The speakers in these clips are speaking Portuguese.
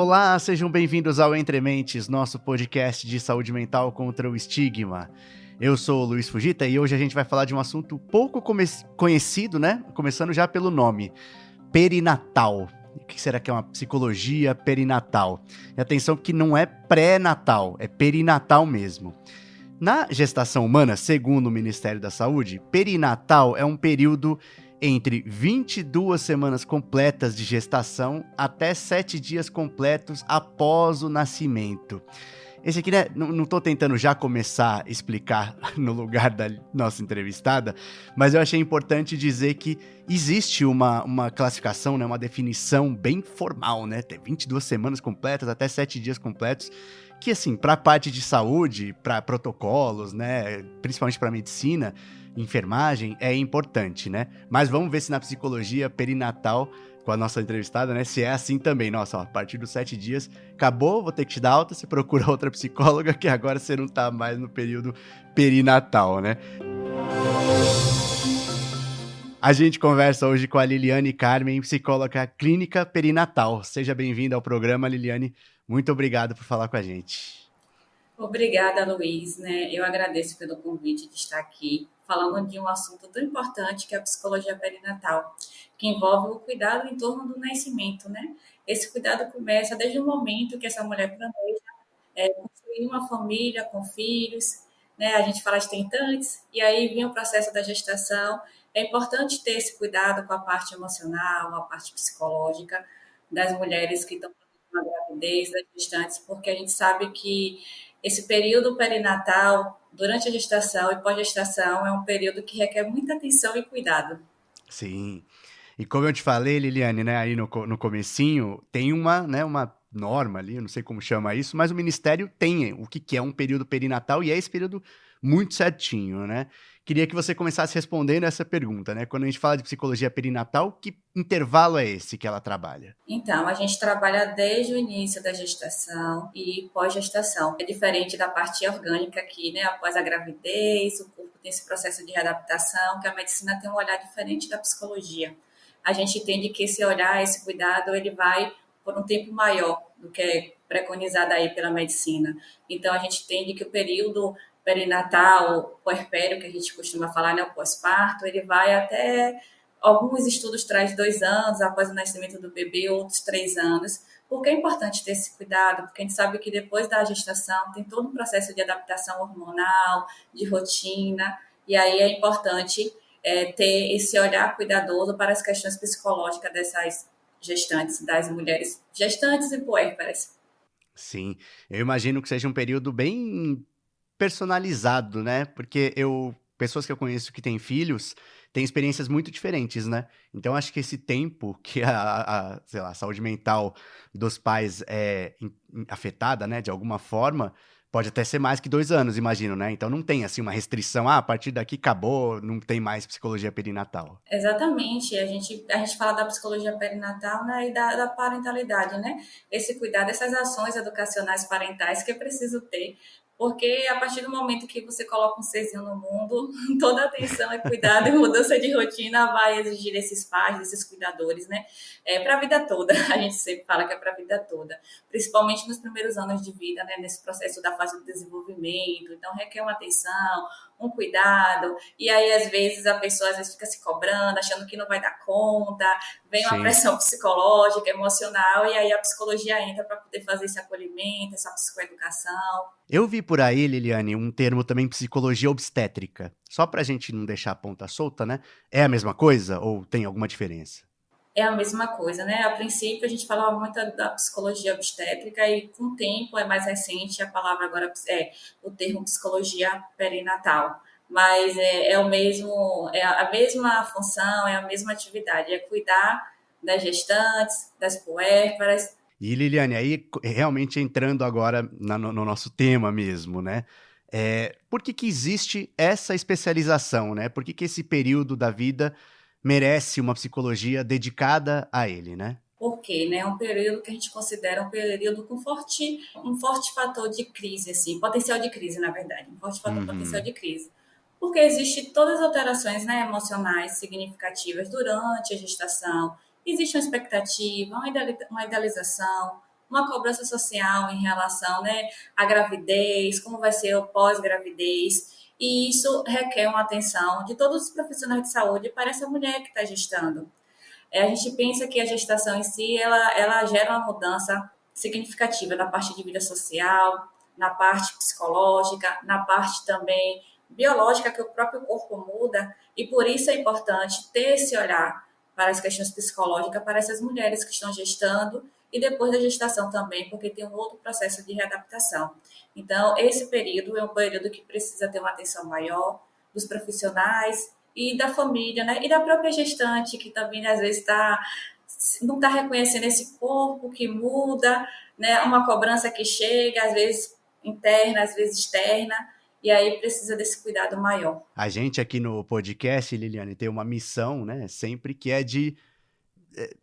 Olá, sejam bem-vindos ao Entre Mentes, nosso podcast de saúde mental contra o estigma. Eu sou o Luiz Fujita e hoje a gente vai falar de um assunto pouco conhecido, né? Começando já pelo nome, perinatal. O que será que é uma psicologia perinatal? E atenção que não é pré-natal, é perinatal mesmo. Na gestação humana, segundo o Ministério da Saúde, perinatal é um período entre 22 semanas completas de gestação até 7 dias completos após o nascimento. Esse aqui, né, não tô tentando já começar a explicar no lugar da nossa entrevistada, mas eu achei importante dizer que existe uma classificação, né, uma definição bem formal, né, tem 22 semanas completas até 7 dias completos, que assim, para a parte de saúde, para protocolos, né, principalmente para medicina, enfermagem, é importante, né? Mas vamos ver se na psicologia perinatal, com a nossa entrevistada, né, se é assim também. Nossa, ó, a partir dos 7 dias, acabou, vou ter que te dar alta, você procura outra psicóloga, que agora você não tá mais no período perinatal, né? A gente conversa hoje com a Liliane Carmen, psicóloga clínica perinatal. Seja bem-vinda ao programa, Liliane. Muito obrigado por falar com a gente. Obrigada, Luiz. Eu agradeço pelo convite de estar aqui falando de um assunto tão importante que é a psicologia perinatal, que envolve o cuidado em torno do nascimento, né? Esse cuidado começa desde o momento que essa mulher planeja construir uma família com filhos, né? A gente fala de tentantes, e aí vem o processo da gestação. É importante ter esse cuidado com a parte emocional, a parte psicológica das mulheres que estão na gravidez, das gestantes, porque a gente sabe que esse período perinatal, durante a gestação e pós-gestação, é um período que requer muita atenção e cuidado. Sim. E como eu te falei, Liliane, né, aí no comecinho, tem uma norma ali, eu não sei como chama isso, mas o Ministério tem o que é um período perinatal e é esse período muito certinho, né? Queria que você começasse respondendo essa pergunta, né? Quando a gente fala de psicologia perinatal, que intervalo é esse que ela trabalha? Então, a gente trabalha desde o início da gestação e pós-gestação. É diferente da parte orgânica aqui, né? Após a gravidez, o corpo tem esse processo de readaptação, que a medicina tem um olhar diferente da psicologia. A gente entende que esse olhar, esse cuidado, ele vai por um tempo maior do que é preconizado aí pela medicina. Então, a gente entende que o período perinatal, o puerpério, que a gente costuma falar, né? O pós-parto, ele vai até alguns estudos trazem 2 anos após o nascimento do bebê, outros 3 anos. Por que é importante ter esse cuidado? Porque a gente sabe que depois da gestação tem todo um processo de adaptação hormonal, de rotina, e aí é importante ter esse olhar cuidadoso para as questões psicológicas dessas gestantes, das mulheres gestantes e puérperas. Sim, eu imagino que seja um período bem personalizado, né? Porque pessoas que eu conheço que têm filhos, têm experiências muito diferentes, né? Então acho que esse tempo que sei lá, a saúde mental dos pais é afetada, né, de alguma forma, pode até ser mais que 2 anos, imagino, né? Então não tem assim uma restrição, a partir daqui acabou, não tem mais psicologia perinatal. Exatamente, a gente fala da psicologia perinatal, né, e da parentalidade, né? Esse cuidado, essas ações educacionais parentais que é preciso ter, porque a partir do momento que você coloca um serzinho no mundo, toda atenção e cuidado e mudança de rotina vai exigir esses pais, esses cuidadores, né? Para a vida toda, a gente sempre fala que é para a vida toda, principalmente nos primeiros anos de vida, né? Nesse processo da fase do desenvolvimento, então requer uma atenção, um cuidado, e aí às vezes a pessoa às vezes fica se cobrando, achando que não vai dar conta, vem uma Sim. pressão psicológica, emocional, e aí a psicologia entra para poder fazer esse acolhimento, essa psicoeducação. Eu vi por aí, Liliane, um termo também psicologia obstétrica. Só pra gente não deixar a ponta solta, né? É a mesma coisa ou tem alguma diferença? É a mesma coisa, né? A princípio a gente falava muito da psicologia obstétrica e com o tempo é mais recente a palavra agora é o termo psicologia perinatal. Mas é o mesmo, é a mesma função, é a mesma atividade, é cuidar das gestantes, das puérperas. E Liliane, aí realmente entrando agora no nosso tema mesmo, né? Por que que existe essa especialização, né? Por que que esse período da vida merece uma psicologia dedicada a ele, né? Porque, né, é um período que a gente considera um período com um forte fator de crise, assim, potencial de crise, na verdade, um forte fator potencial Uhum. de crise. Porque existe todas as alterações, né, emocionais significativas durante a gestação. Existe uma expectativa, uma idealização, uma cobrança social em relação, né, à gravidez, como vai ser o pós-gravidez, e isso requer uma atenção de todos os profissionais de saúde para essa mulher que está gestando. A gente pensa que a gestação em si, ela gera uma mudança significativa na parte de vida social, na parte psicológica, na parte também biológica, que o próprio corpo muda, e por isso é importante ter esse olhar para as questões psicológicas para essas mulheres que estão gestando e depois da gestação também, porque tem um outro processo de readaptação. Então, esse período é um período que precisa ter uma atenção maior dos profissionais e da família, né? E da própria gestante, que também às vezes não está reconhecendo esse corpo que muda, né? Uma cobrança que chega, às vezes interna, às vezes externa, e aí precisa desse cuidado maior. A gente aqui no podcast, Liliane, tem uma missão, né, sempre que é de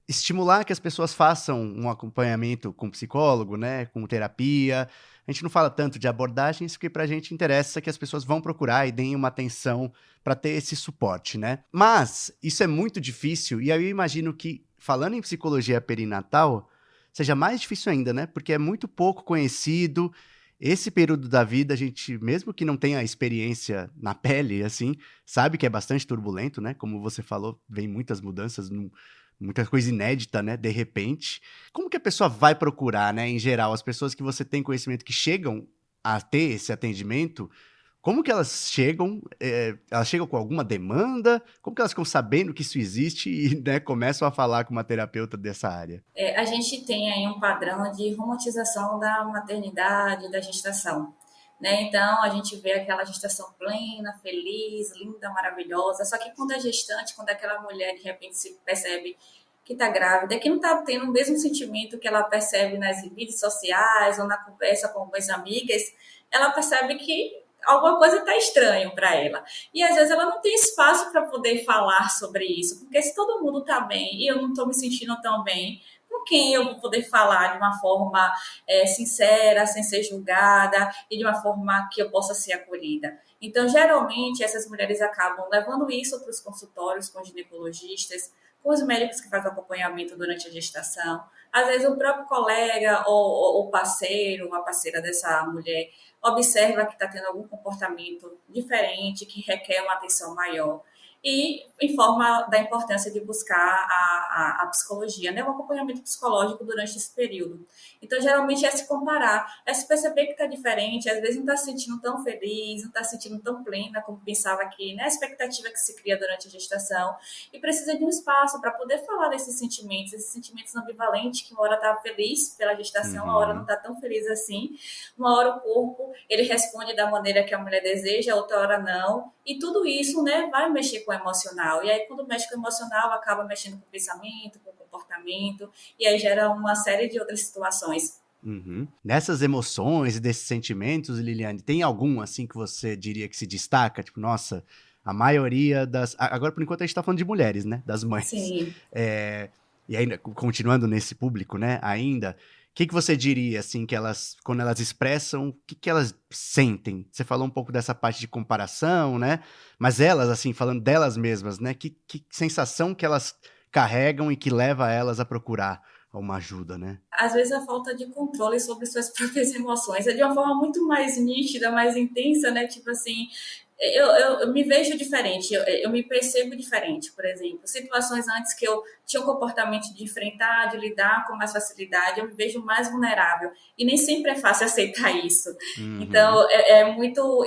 estimular que as pessoas façam um acompanhamento com psicólogo, né, com terapia. A gente não fala tanto de abordagens, porque pra gente interessa que as pessoas vão procurar e deem uma atenção para ter esse suporte, né? Mas isso é muito difícil, e aí eu imagino que, falando em psicologia perinatal, seja mais difícil ainda, né? Porque é muito pouco conhecido. Esse período da vida, a gente, mesmo que não tenha experiência na pele, assim, sabe que é bastante turbulento, né? Como você falou, vem muitas mudanças, muita coisa inédita, né? De repente. Como que a pessoa vai procurar, né? Em geral, as pessoas que você tem conhecimento que chegam a ter esse atendimento, como que elas chegam? Elas chegam com alguma demanda? Como que elas ficam sabendo que isso existe e, né, começam a falar com uma terapeuta dessa área? A gente tem aí um padrão de romantização da maternidade, da gestação. Né? Então, a gente vê aquela gestação plena, feliz, linda, maravilhosa. Só que quando a gestante, quando aquela mulher de repente se percebe que está grávida, que não está tendo o mesmo sentimento que ela percebe nas redes sociais ou na conversa com as amigas, ela percebe que alguma coisa está estranho para ela. E às vezes ela não tem espaço para poder falar sobre isso, porque se todo mundo está bem e eu não estou me sentindo tão bem, com quem eu vou poder falar de uma forma sincera, sem ser julgada e de uma forma que eu possa ser acolhida? Então, geralmente, essas mulheres acabam levando isso para os consultórios com os ginecologistas, com os médicos que fazem acompanhamento durante a gestação. Às vezes, o próprio colega ou parceiro, a parceira dessa mulher, observa que está tendo algum comportamento diferente, que requer uma atenção maior, e informa da importância de buscar a psicologia, né? O acompanhamento psicológico durante esse período. Então, geralmente, é se comparar, é se perceber que está diferente, às vezes não está se sentindo tão feliz, não está se sentindo tão plena como pensava que, né? A expectativa que se cria durante a gestação, e precisa de um espaço para poder falar desses sentimentos ambivalentes, que uma hora está feliz pela gestação, uma hora não está tão feliz assim, uma hora o corpo, ele responde da maneira que a mulher deseja, outra hora não, e tudo isso, né, vai mexer com o emocional. E aí, quando mexe com o emocional, acaba mexendo com o pensamento, com o comportamento, e aí gera uma série de outras situações. Uhum. Nessas emoções e desses sentimentos, Liliane, tem algum, assim, que você diria que se destaca? Tipo, nossa, a maioria das... Agora, por enquanto, a gente tá falando de mulheres, né? Das mães. Sim. E ainda, continuando nesse público, né, ainda... O que você diria, assim, que elas, quando elas expressam, o que elas sentem? Você falou um pouco dessa parte de comparação, né? Mas elas, assim, falando delas mesmas, né? Que sensação que elas carregam e que leva elas a procurar uma ajuda, né? Às vezes a falta de controle sobre suas próprias emoções é de uma forma muito mais nítida, mais intensa, né? Tipo assim, eu me vejo diferente, eu me percebo diferente, por exemplo. Situações antes que eu tinha um comportamento de enfrentar, de lidar com mais facilidade, eu me vejo mais vulnerável. E nem sempre é fácil aceitar isso. Então,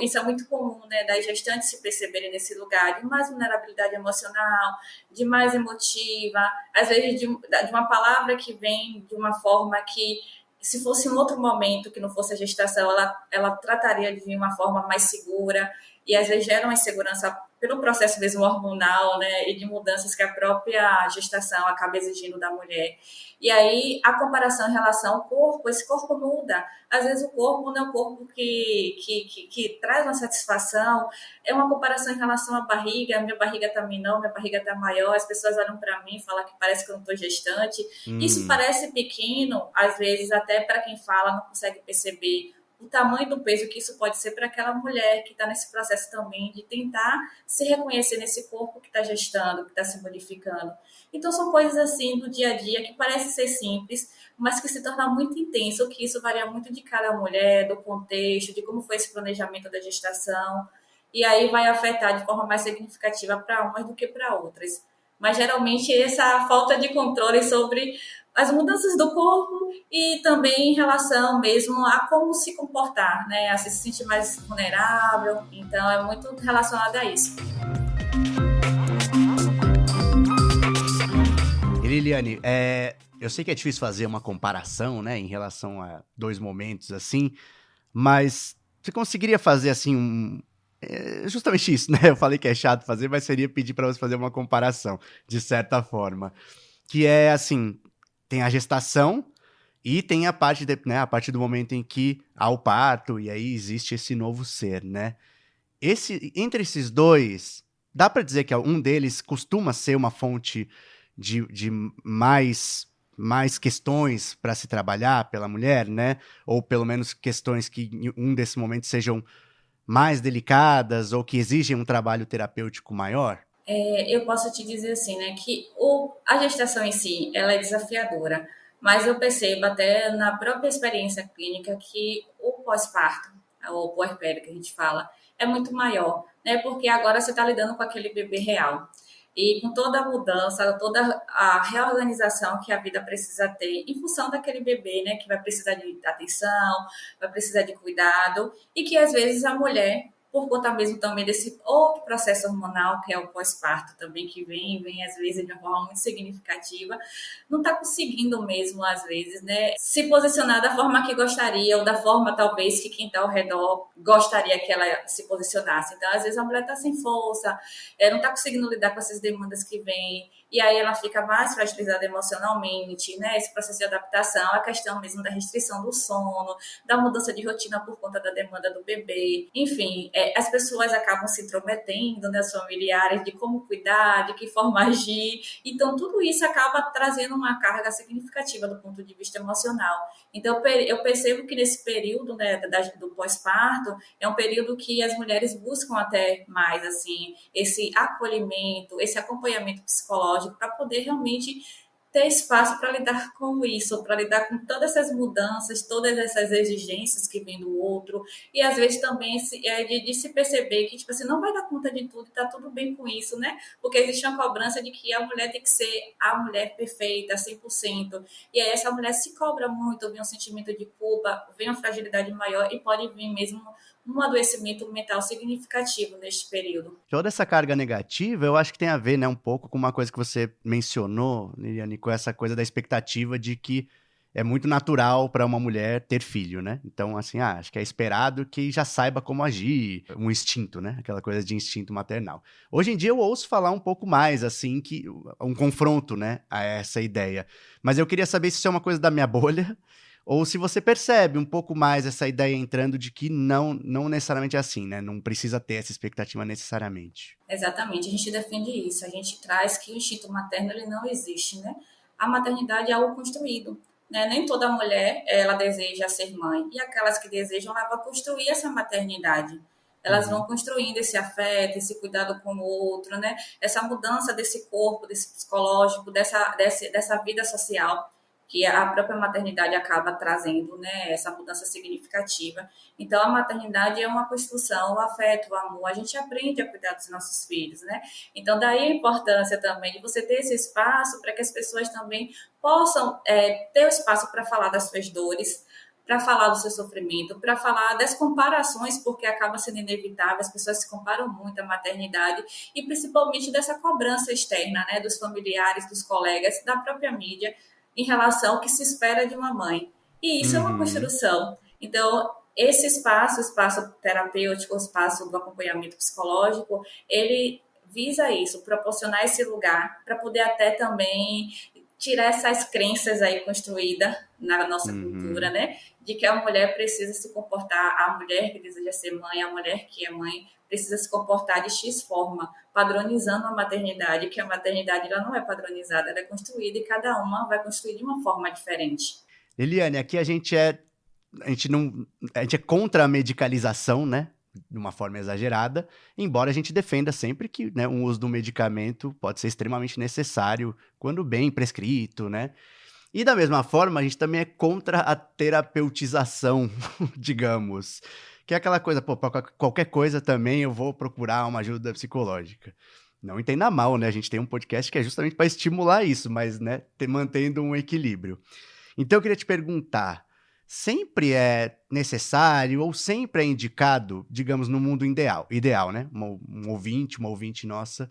isso é muito comum, né, das gestantes se perceberem nesse lugar de mais vulnerabilidade emocional, de mais emotiva, às vezes de uma palavra que vem de uma forma que, se fosse um outro momento que não fosse a gestação, ela trataria de uma forma mais segura, e às vezes gera uma insegurança pelo processo mesmo hormonal, né, e de mudanças que a própria gestação acaba exigindo da mulher. E aí, a comparação em relação ao corpo, esse corpo muda. Às vezes o corpo não é um corpo que traz uma satisfação, é uma comparação em relação à barriga, minha barriga está menor, minha barriga está maior, as pessoas olham para mim e falam que parece que eu não estou gestante. Isso parece pequeno, às vezes até para quem fala não consegue perceber o tamanho do peso que isso pode ser para aquela mulher que está nesse processo também de tentar se reconhecer nesse corpo que está gestando, que está se modificando. Então, são coisas assim do dia a dia que parecem ser simples, mas que se torna muito intenso, que isso varia muito de cada mulher, do contexto, de como foi esse planejamento da gestação, e aí vai afetar de forma mais significativa para umas do que para outras. Mas geralmente essa falta de controle sobre as mudanças do corpo e também em relação mesmo a como se comportar, né? A se sentir mais vulnerável. Então é muito relacionado a isso. E Liliane, eu sei que é difícil fazer uma comparação, né, em relação a dois momentos assim, mas você conseguiria fazer assim justamente isso, né? Eu falei que é chato fazer, mas seria pedir para você fazer uma comparação, de certa forma. Que é assim, tem a gestação e tem a parte, né, a partir do momento em que há o parto e aí existe esse novo ser, né? Entre esses dois, dá para dizer que um deles costuma ser uma fonte de mais questões para se trabalhar pela mulher, né? Ou pelo menos questões que em um desses momentos sejam mais delicadas ou que exigem um trabalho terapêutico maior? Eu posso te dizer assim, né, que a gestação em si, ela é desafiadora, mas eu percebo até na própria experiência clínica que o pós-parto, ou puerpério que a gente fala, é muito maior, né, porque agora você está lidando com aquele bebê real. E com toda a mudança, toda a reorganização que a vida precisa ter em função daquele bebê, né, que vai precisar de atenção, vai precisar de cuidado, e que às vezes a mulher por conta mesmo também desse outro processo hormonal, que é o pós-parto também, que vem às vezes de uma forma muito significativa, não está conseguindo mesmo, às vezes, né, se posicionar da forma que gostaria, ou da forma, talvez, que quem está ao redor gostaria que ela se posicionasse. Então, às vezes, a mulher está sem força, não está conseguindo lidar com essas demandas que vêm, e aí ela fica mais fragilizada emocionalmente, né, esse processo de adaptação, a questão mesmo da restrição do sono, da mudança de rotina por conta da demanda do bebê, enfim, as pessoas acabam se intrometendo nas familiares de como cuidar, de que forma agir, então tudo isso acaba trazendo uma carga significativa do ponto de vista emocional. Então eu percebo que nesse período, né, do pós-parto é um período que as mulheres buscam até mais assim esse acolhimento, esse acompanhamento psicológico para poder realmente ter espaço para lidar com isso, para lidar com todas essas mudanças, todas essas exigências que vem do outro, e às vezes também de se perceber que, tipo assim, não vai dar conta de tudo e tá tudo bem com isso, né? Porque existe uma cobrança de que a mulher tem que ser a mulher perfeita, 100%, e aí essa mulher se cobra muito, vem um sentimento de culpa, vem uma fragilidade maior e pode vir mesmo um adoecimento mental significativo neste período. Toda essa carga negativa, eu acho que tem a ver, né, um pouco com uma coisa que você mencionou, Liliane, com essa coisa da expectativa de que é muito natural para uma mulher ter filho, né? Então, assim, acho que é esperado que já saiba como agir, um instinto, né? Aquela coisa de instinto maternal. Hoje em dia eu ouço falar um pouco mais, assim, que um confronto, né, a essa ideia. Mas eu queria saber se isso é uma coisa da minha bolha ou se você percebe um pouco mais essa ideia entrando de que não necessariamente é assim, né? Não precisa ter essa expectativa necessariamente. Exatamente, a gente defende isso, a gente traz que o instinto materno ele não existe, né? A maternidade é algo construído, né? Nem toda mulher ela deseja ser mãe e aquelas que desejam ela vai construir essa maternidade. Elas vão construindo esse afeto, esse cuidado com o outro, né? Essa mudança desse corpo, desse psicológico, dessa vida social que a própria maternidade acaba trazendo, né, essa mudança significativa. Então, a maternidade é uma construção, o afeto, o amor. A gente aprende a cuidar dos nossos filhos, né? Então, daí a importância também de você ter esse espaço para que as pessoas também possam ter o espaço para falar das suas dores, para falar do seu sofrimento, para falar das comparações, porque acaba sendo inevitável, as pessoas se comparam muito à maternidade, e principalmente dessa cobrança externa, né, dos familiares, dos colegas, da própria mídia, em relação ao que se espera de uma mãe. E isso é uma Uhum. construção. Então, esse espaço, o espaço terapêutico, o espaço do acompanhamento psicológico, ele visa isso, proporcionar esse lugar para poder até também tirar essas crenças aí construídas na nossa cultura, Uhum. né? De que a mulher precisa se comportar, a mulher que deseja ser mãe, a mulher que é mãe, precisa se comportar de X forma, padronizando a maternidade, que a maternidade ela não é padronizada, ela é construída e cada uma vai construir de uma forma diferente. Eliane, aqui a gente é a gente não, a gente é contra a medicalização, né? De uma forma exagerada, embora a gente defenda sempre que, né, um uso do medicamento pode ser extremamente necessário quando bem prescrito, né? E da mesma forma, a gente também é contra a terapeutização, digamos. Que é aquela coisa, pô, pra qualquer coisa também eu vou procurar uma ajuda psicológica. Não entenda mal, né? A gente tem um podcast que é justamente para estimular isso, mas, né, mantendo um equilíbrio. Então eu queria te perguntar, sempre é necessário ou sempre é indicado, digamos, no mundo ideal, né? Uma ouvinte nossa,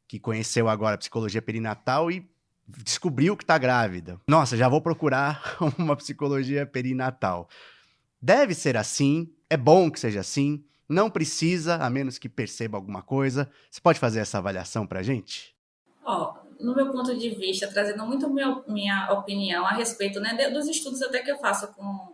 que conheceu agora a psicologia perinatal e descobriu que está grávida. Nossa, já vou procurar uma psicologia perinatal. Deve ser assim, é bom que seja assim, não precisa, a menos que perceba alguma coisa. Você pode fazer essa avaliação pra gente? Ó, no meu ponto de vista, trazendo muito minha opinião a respeito, né, dos estudos até que eu faço com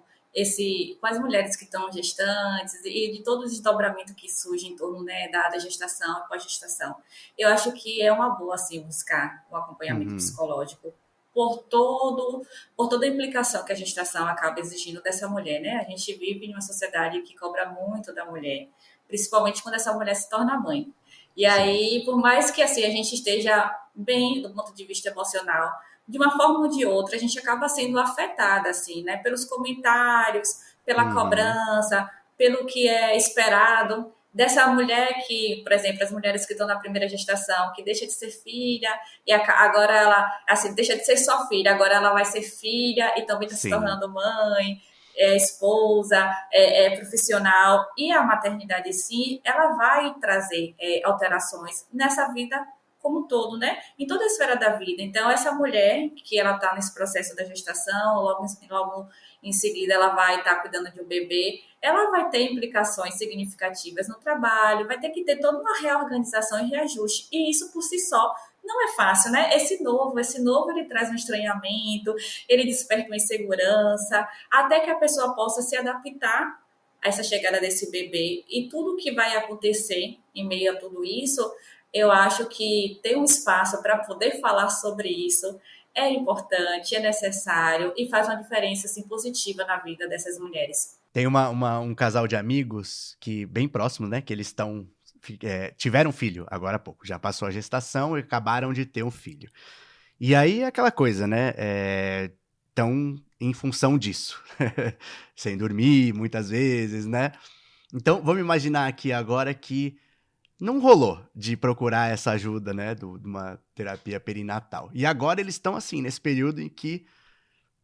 as mulheres que estão gestantes e de todo o desdobramento que surge em torno, né, da gestação e pós-gestação. Eu acho que é uma boa, assim, buscar um acompanhamento Uhum. psicológico por toda a implicação que a gestação acaba exigindo dessa mulher, né? A gente vive em uma sociedade que cobra muito da mulher, principalmente quando essa mulher se torna mãe. E Sim. aí, por mais que assim a gente esteja bem do ponto de vista emocional, de uma forma ou de outra, a gente acaba sendo afetada, assim, né? Pelos comentários, pela Uhum. cobrança, pelo que é esperado dessa mulher que, por exemplo, as mulheres que estão na primeira gestação, que deixa de ser filha e agora ela, assim, deixa de ser só filha, agora ela vai ser filha e também está se Sim. tornando mãe, esposa, profissional, e a maternidade em si, ela vai trazer alterações nessa vida como um todo, né? Em toda a esfera da vida. Então, essa mulher que ela está nesse processo da gestação, logo em seguida ela vai estar cuidando de um bebê, ela vai ter implicações significativas no trabalho, vai ter que ter toda uma reorganização e reajuste. E isso por si só não é fácil, né? Esse novo ele traz um estranhamento, ele desperta uma insegurança, até que a pessoa possa se adaptar a essa chegada desse bebê e tudo que vai acontecer em meio a tudo isso, eu acho que ter um espaço para poder falar sobre isso é importante, é necessário e faz uma diferença assim, positiva na vida dessas mulheres. Tem um casal de amigos que, bem próximo, né? Que eles tiveram filho agora há pouco. Já passou a gestação e acabaram de ter um filho. E aí é aquela coisa, né? Estão em função disso. Sem dormir, muitas vezes, né? Então, vamos imaginar aqui agora que não rolou de procurar essa ajuda, né? De uma terapia perinatal. E agora eles estão assim, nesse período em que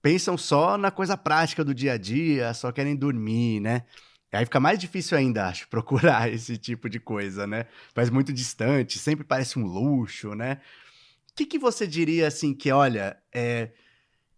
pensam só na coisa prática do dia a dia, só querem dormir, né? E aí fica mais difícil ainda, acho, procurar esse tipo de coisa, né? Faz muito distante, sempre parece um luxo, né? O que você diria assim que, olha,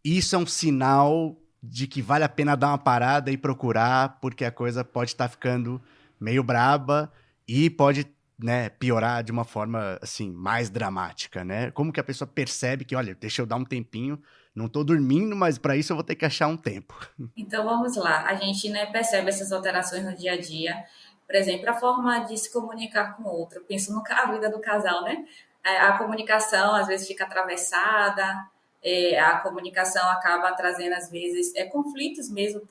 isso é um sinal de que vale a pena dar uma parada e procurar, porque a coisa pode estar ficando meio braba e pode, né, piorar de uma forma assim mais dramática, né? Como que a pessoa percebe que, olha, deixa eu dar um tempinho, não tô dormindo, mas para isso eu vou ter que achar um tempo. Então vamos lá, a gente né, percebe essas alterações no dia a dia, por exemplo, a forma de se comunicar com o outro. Eu penso no a vida do casal, né? A comunicação às vezes fica atravessada, a comunicação acaba trazendo às vezes conflitos mesmo,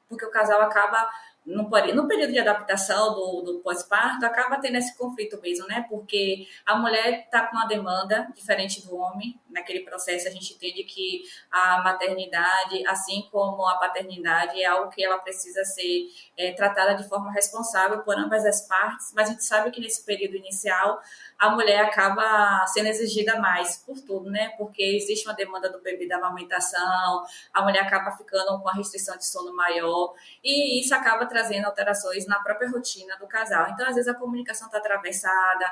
porque o casal acaba no período de adaptação do pós-parto, acaba tendo esse conflito mesmo, né? Porque a mulher está com uma demanda diferente do homem. Naquele processo, a gente entende que a maternidade, assim como a paternidade, é algo que ela precisa ser tratada de forma responsável por ambas as partes, mas a gente sabe que nesse período inicial a mulher acaba sendo exigida mais por tudo, né? Porque existe uma demanda do bebê da amamentação, a mulher acaba ficando com a restrição de sono maior e isso acaba trazendo alterações na própria rotina do casal. Então, às vezes, a comunicação está atravessada,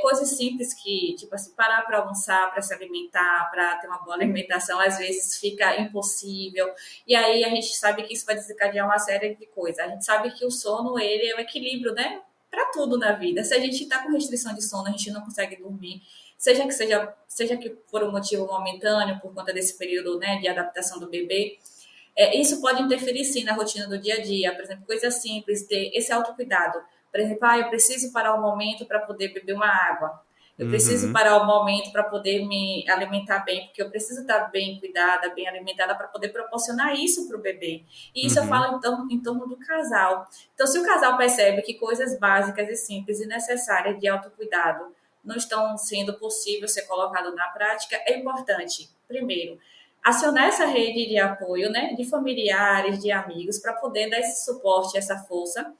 coisas simples que, tipo assim, parar para almoçar, para se alimentar, para ter uma boa alimentação, às vezes fica impossível. E aí a gente sabe que isso vai desencadear uma série de coisas. A gente sabe que o sono, ele é o equilíbrio, né? Para tudo na vida. Se a gente está com restrição de sono, a gente não consegue dormir, seja que por um motivo momentâneo, por conta desse período né, de adaptação do bebê, isso pode interferir sim na rotina do dia a dia. Por exemplo, coisa simples, ter esse autocuidado. Por exemplo, eu preciso parar um momento para poder beber uma água. Eu preciso Uhum. parar o momento para poder me alimentar bem, porque eu preciso estar bem cuidada, bem alimentada para poder proporcionar isso para o bebê. E isso eu Uhum. falo então em torno do casal. Então, se o casal percebe que coisas básicas e simples e necessárias de autocuidado não estão sendo possível ser colocado na prática, é importante, primeiro, acionar essa rede de apoio, né, de familiares, de amigos, para poder dar esse suporte, essa força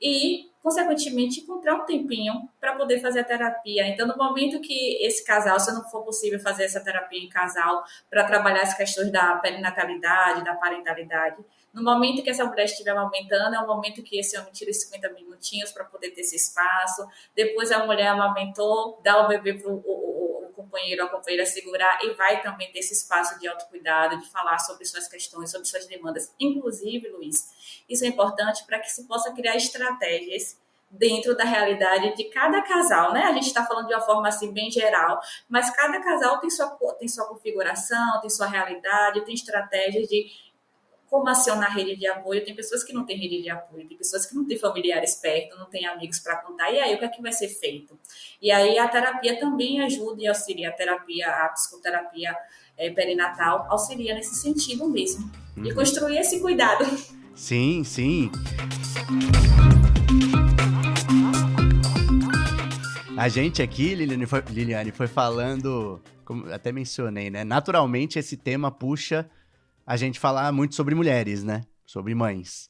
e, consequentemente, encontrar um tempinho para poder fazer a terapia. Então, no momento que esse casal, se não for possível fazer essa terapia em casal, para trabalhar as questões da perinatalidade, da parentalidade, no momento que essa mulher estiver amamentando, é o momento que esse homem tira 50 minutinhos para poder ter esse espaço. Depois a mulher amamentou, dá o bebê para o companheiro ou a companheira segurar e vai também ter esse espaço de autocuidado, de falar sobre suas questões, sobre suas demandas. Inclusive, Luiz, isso é importante para que se possa criar estratégias dentro da realidade de cada casal, né? A gente está falando de uma forma assim bem geral, mas cada casal tem sua configuração, tem sua realidade, tem estratégias de como acionar rede de apoio. Tem pessoas que não têm rede de apoio, tem pessoas que não têm familiares perto, não têm amigos para contar. E aí, o que é que vai ser feito? E aí, a terapia também ajuda e auxilia. A terapia, a psicoterapia perinatal auxilia nesse sentido mesmo. De Uhum. construir esse cuidado. Sim, sim. A gente aqui, Liliane, foi falando, como até mencionei, né? Naturalmente, esse tema puxa a gente falar muito sobre mulheres, né? Sobre mães.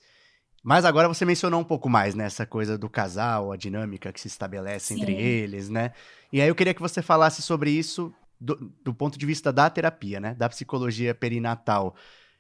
Mas agora você mencionou um pouco mais, né? Essa coisa do casal, a dinâmica que se estabelece entre Sim, eles, né? E aí eu queria que você falasse sobre isso do ponto de vista da terapia, né? Da psicologia perinatal.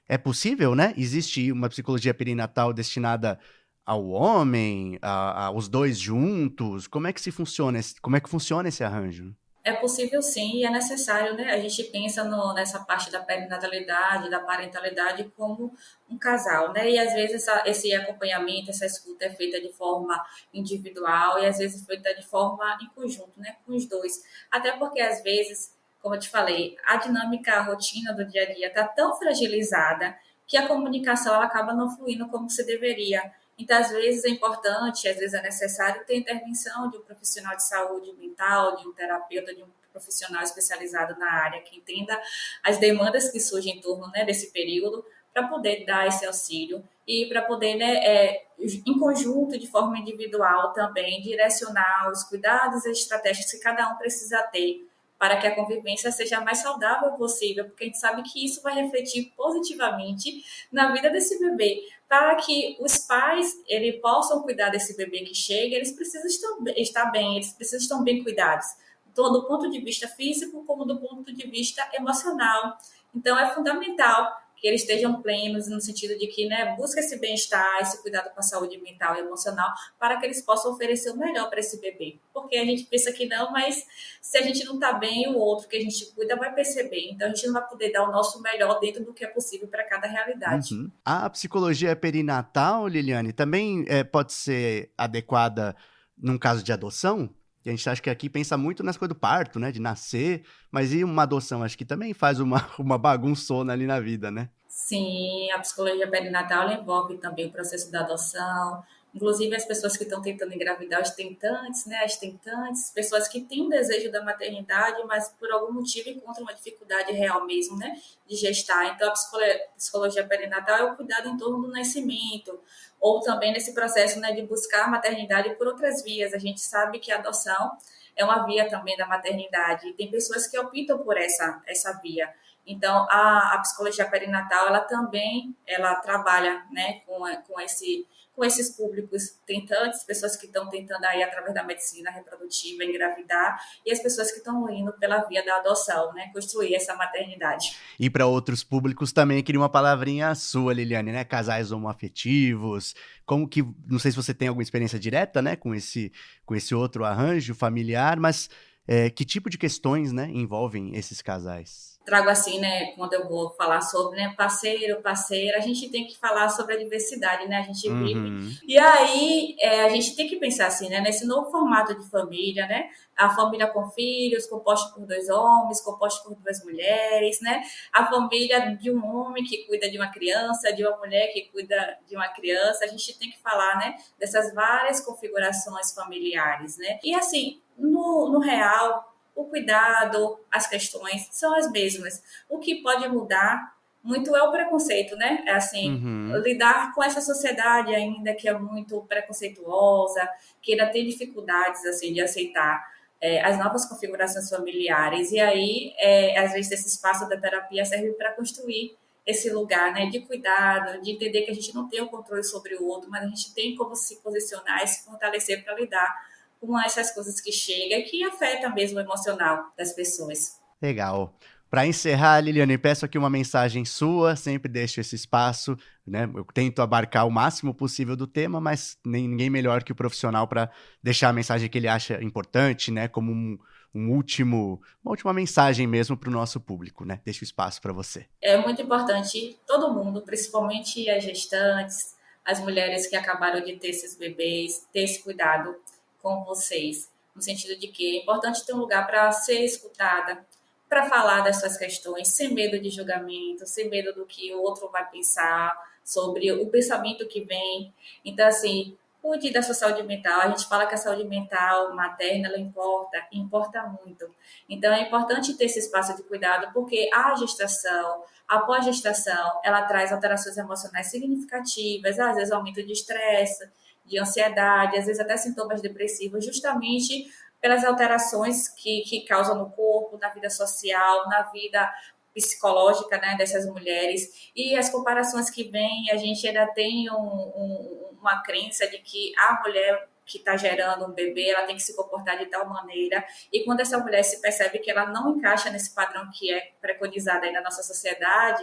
É possível, né? Existe uma psicologia perinatal destinada ao homem, aos dois juntos? Como é que se funciona? Como é que funciona esse arranjo? é possível sim e é necessário, né? A gente pensa nessa parte da perinatalidade, da parentalidade como um casal, né? E às vezes esse acompanhamento, essa escuta é feita de forma individual e às vezes feita de forma em conjunto, né? Com os dois. Até porque às vezes, como eu te falei, a dinâmica, a rotina do dia a dia está tão fragilizada que a comunicação ela acaba não fluindo como se deveria. Então, às vezes é importante, às vezes é necessário ter intervenção de um profissional de saúde mental, de um terapeuta, de um profissional especializado na área que entenda as demandas que surgem em torno, né, desse período, para poder dar esse auxílio e para poder, né, em conjunto, de forma individual também, direcionar os cuidados e estratégias que cada um precisa ter para que a convivência seja a mais saudável possível, porque a gente sabe que isso vai refletir positivamente na vida desse bebê. Para que os pais possam cuidar desse bebê que chega, eles precisam estar bem, eles precisam estar bem cuidados, tanto do ponto de vista físico como do ponto de vista emocional. Então, é fundamental que eles estejam plenos no sentido de que, né, busca esse bem-estar, esse cuidado com a saúde mental e emocional, para que eles possam oferecer o melhor para esse bebê. Porque a gente pensa que não, mas se a gente não está bem, o outro que a gente cuida vai perceber. Então, a gente não vai poder dar o nosso melhor dentro do que é possível para cada realidade. Uhum. A psicologia perinatal, Liliane, também pode ser adequada num caso de adoção? A gente acha que aqui pensa muito nessa coisa do parto, né? De nascer, mas e uma adoção? Acho que também faz uma bagunçona ali na vida, né? Sim, a psicologia perinatal ela envolve também o processo da adoção, inclusive as pessoas que estão tentando engravidar, os tentantes, né, as tentantes, pessoas que têm o desejo da maternidade, mas por algum motivo encontram uma dificuldade real mesmo, né, de gestar. Então, a psicologia perinatal é o cuidado em torno do nascimento, ou também nesse processo, né, de buscar a maternidade por outras vias. A gente sabe que a adoção é uma via também da maternidade, e tem pessoas que optam por essa via. Então, a psicologia perinatal, ela também, ela trabalha, né, com esses públicos tentantes, pessoas que estão tentando aí, através da medicina reprodutiva, engravidar, e as pessoas que estão indo pela via da adoção, né, construir essa maternidade. E para outros públicos também queria uma palavrinha sua, Liliane, né? Casais homoafetivos, como que, não sei se você tem alguma experiência direta, né, com esse outro arranjo familiar, mas que tipo de questões, né, envolvem esses casais? Trago assim, né, quando eu vou falar sobre, né, parceiro, parceira, a gente tem que falar sobre a diversidade, né, a gente vive. Uhum. E aí, a gente tem que pensar assim, né, nesse novo formato de família, né, a família com filhos, composta por dois homens, composta por duas mulheres, né, a família de um homem que cuida de uma criança, de uma mulher que cuida de uma criança, a gente tem que falar, né, dessas várias configurações familiares, né, e assim, no real, o cuidado, as questões são as mesmas. O que pode mudar muito é o preconceito, né? É assim, lidar com essa sociedade ainda que é muito preconceituosa, que ainda tem dificuldades assim de aceitar as novas configurações familiares. E aí, às vezes, esse espaço da terapia serve para construir esse lugar, né, de cuidado, de entender que a gente não tem o controle sobre o outro, mas a gente tem como se posicionar e se fortalecer para lidar com essas coisas que chegam e que afetam mesmo o emocional das pessoas. Legal. Para encerrar, Liliane, peço aqui uma mensagem sua, sempre deixo esse espaço, né? Eu tento abarcar o máximo possível do tema, mas ninguém melhor que o profissional para deixar a mensagem que ele acha importante, né? Como uma última mensagem mesmo para o nosso público, né? Deixo o espaço para você. É muito importante todo mundo, principalmente as gestantes, as mulheres que acabaram de ter esses bebês, ter esse cuidado com vocês, no sentido de que é importante ter um lugar para ser escutada, para falar das suas questões, sem medo de julgamento, sem medo do que o outro vai pensar, sobre o pensamento que vem. Então, assim, cuide da sua saúde mental. A gente fala que a saúde mental materna, ela importa muito. Então, é importante ter esse espaço de cuidado, porque a gestação, a pós-gestação, ela traz alterações emocionais significativas, às vezes aumento de estresse, de ansiedade, às vezes até sintomas depressivos, justamente pelas alterações que causam no corpo, na vida social, na vida psicológica, né, dessas mulheres. E as comparações que vêm, a gente ainda tem uma crença de que a mulher que está gerando um bebê, ela tem que se comportar de tal maneira, e quando essa mulher se percebe que ela não encaixa nesse padrão que é preconizado aí na nossa sociedade,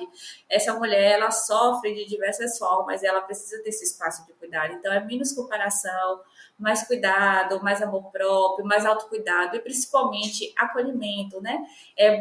essa mulher, ela sofre de diversas formas, e ela precisa ter esse espaço de cuidado. Então, é menos comparação, mais cuidado, mais amor próprio, mais autocuidado, e principalmente acolhimento, né?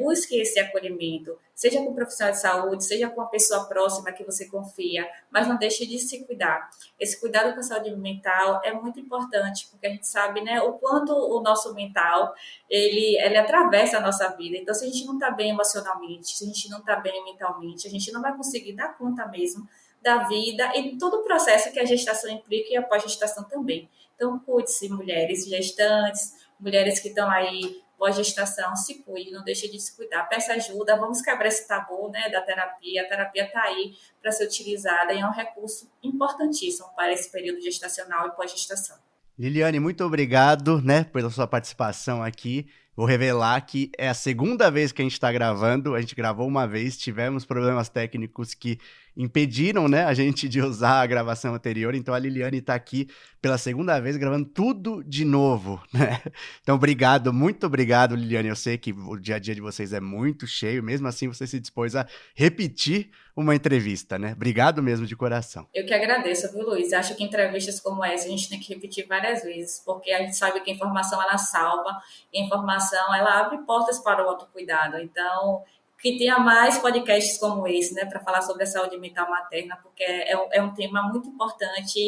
Busque esse acolhimento, seja com um profissional de saúde, seja com uma pessoa próxima que você confia, mas não deixe de se cuidar. Esse cuidado com a saúde mental é muito importante, porque a gente sabe, né, o quanto o nosso mental, ele atravessa a nossa vida. Então, se a gente não está bem emocionalmente, se a gente não está bem mentalmente, a gente não vai conseguir dar conta mesmo da vida e todo o processo que a gestação implica e a pós-gestação também. Então, cuide-se, mulheres gestantes, mulheres que estão aí pós-gestação, se cuide, não deixe de se cuidar, peça ajuda, vamos quebrar esse tabu, né, da terapia. A terapia está aí para ser utilizada e é um recurso importantíssimo para esse período gestacional e pós-gestação. Liliane, muito obrigado, né, pela sua participação aqui. Vou revelar que é a segunda vez que a gente está gravando. A gente gravou uma vez, tivemos problemas técnicos que impediram, né, a gente de usar a gravação anterior. Então a Liliane está aqui pela segunda vez gravando tudo de novo, né? Então obrigado, muito obrigado, Liliane. Eu sei que o dia a dia de vocês é muito cheio, mesmo assim você se dispôs a repetir uma entrevista, né? Obrigado mesmo de coração. Eu que agradeço, viu, Luiz? Acho que entrevistas como essa a gente tem que repetir várias vezes, porque a gente sabe que a informação ela salva, e a informação ela abre portas para o autocuidado. Então, que tenha mais podcasts como esse, né, para falar sobre a saúde mental materna, porque é um tema muito importante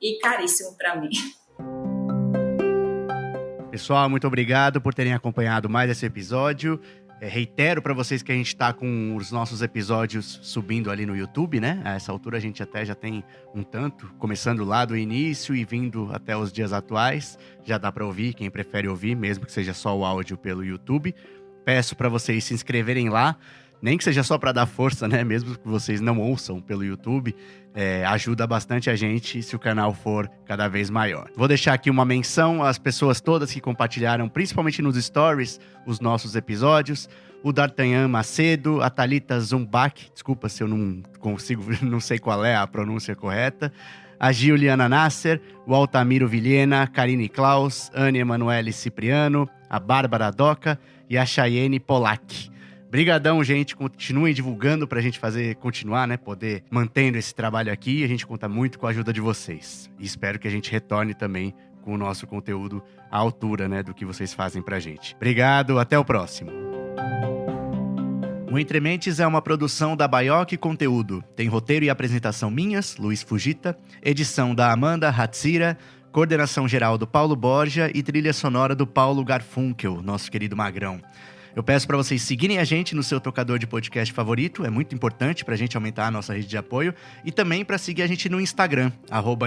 e caríssimo para mim. Pessoal, muito obrigado por terem acompanhado mais esse episódio. Reitero para vocês que a gente está com os nossos episódios subindo ali no YouTube, né? A essa altura a gente até já tem um tanto, começando lá do início e vindo até os dias atuais. Já dá para ouvir, quem prefere ouvir, mesmo que seja só o áudio pelo YouTube. Peço para vocês se inscreverem lá, nem que seja só para dar força, né? Mesmo que vocês não ouçam pelo YouTube, ajuda bastante a gente se o canal for cada vez maior. Vou deixar aqui uma menção às pessoas todas que compartilharam, principalmente nos stories, os nossos episódios. O D'Artagnan Macedo, a Thalita Zumbach, desculpa se eu não consigo, não sei qual é a pronúncia correta. A Giuliana Nasser, o Altamiro Vilhena, a Karine Klaus, Anne Emanuele Cipriano, a Bárbara Doca e a Chayenne Polak. Brigadão, gente. Continuem divulgando pra gente continuar, né? Poder mantendo esse trabalho aqui. A gente conta muito com a ajuda de vocês. E espero que a gente retorne também com o nosso conteúdo à altura, né? Do que vocês fazem pra gente. Obrigado, até o próximo. O Entre Mentes é uma produção da Baioc Conteúdo. Tem roteiro e apresentação minhas, Luiz Fujita, edição da Amanda Hatsira, coordenação geral do Paulo Borja e trilha sonora do Paulo Garfunkel, nosso querido Magrão. Eu peço para vocês seguirem a gente no seu tocador de podcast favorito, é muito importante para a gente aumentar a nossa rede de apoio, e também para seguir a gente no Instagram,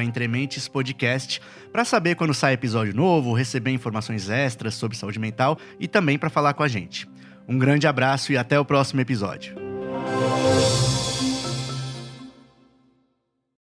@entrementespodcast, para saber quando sai episódio novo, receber informações extras sobre saúde mental e também para falar com a gente. Um grande abraço e até o próximo episódio.